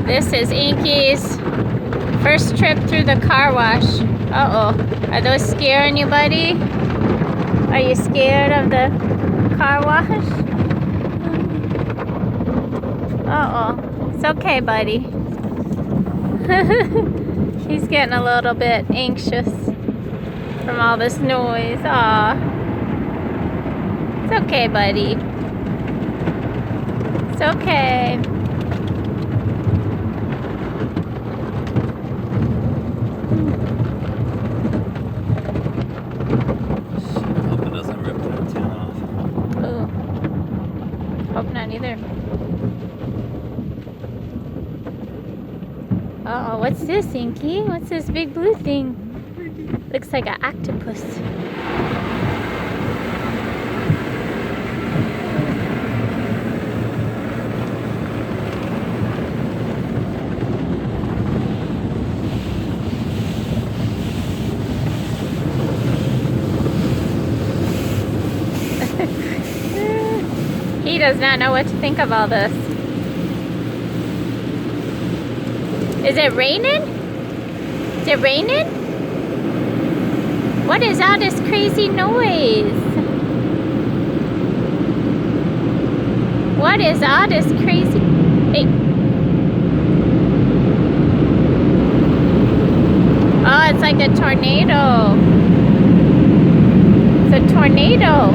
This is Inky's first trip through the car wash. Uh-oh. Are those scaring you, buddy? Are you scared of the car wash? Uh-oh. It's okay, buddy. He's getting a little bit anxious from all this noise. Aw. It's okay, buddy. It's okay. Hope it doesn't rip the antenna off. Ooh. Hope not either. Uh-oh, what's this, Inky? What's this big blue thing? Looks like an octopus. He does not know what to think of all this. Is it raining? Is it raining? What is all this crazy noise? What is all this crazy... Hey. Oh, it's like a tornado. It's a tornado.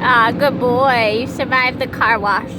Ah, good boy. You survived the car wash.